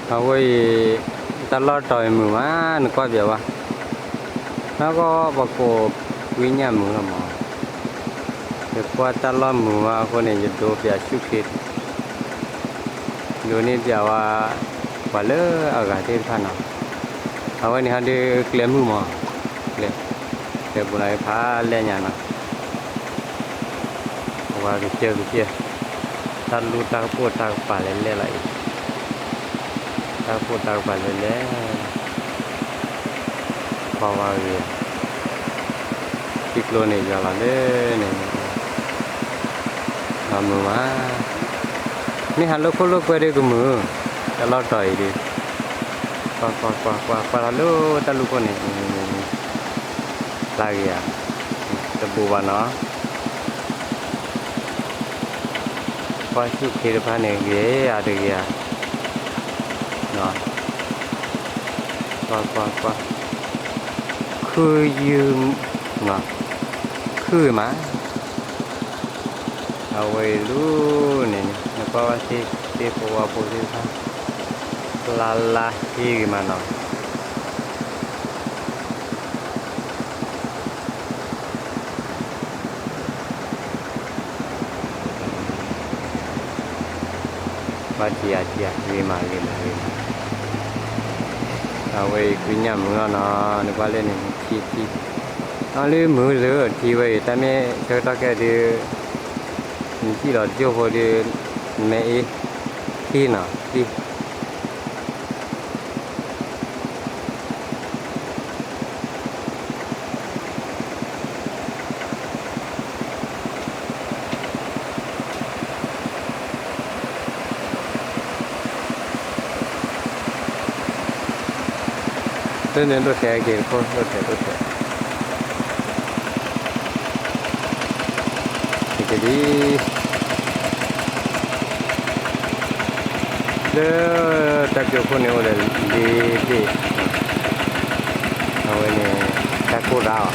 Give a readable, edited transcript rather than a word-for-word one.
เอาไว้ตลอดต่อยมือมานึกว่าเดี๋ยวว่าแล้วก็บอกโกวิญญาณมือละหมอเดี๋ยวว่าตลอดมือมาคนนี้จะดูเปียชุกคิดดูนี่เดี๋ยวว่าว่าเลิกเอากาที่ท่านเอาไว้นี่ฮะเดี๋ยวเคลียร์มือมาเคลียร์บุญอะไรพาเล่นอย่างนั้นว่าเกี่ยวตัดรูตาปูตาป่าเล่นอะไรตาปูตาป่าเล่นเพราะว่าติดโลนี่จะละเล่นทำมือมานี่ฮัลโหลคนลูกไปได้กูมือจะรอต่อยดิกว่าลูกตาลูกคนนี้ลากี้จะบูบานเนาะพอสุขีรพานี่เกี่ยอะไรเกี่ยเนาะกว่าคือยืมเนาะคือมาเอาไว้รู้นี่นะเพราะว่าที่ปัวปูที่ท่าลาที่มาเนาะว่าเจียวีมาเอาไว้กินยำมือเนาะนึกว่าเล่นนี่ที่เอาเลยมือเลยที่ไว้แต่ไม่เชื่อตะแกดีที่เราเจ้าพอดีแม่ที่เนาะที่เดินรถแท็กซี่ก็รถแท็กjadi tak cukup ni oleh di awak ni takut dah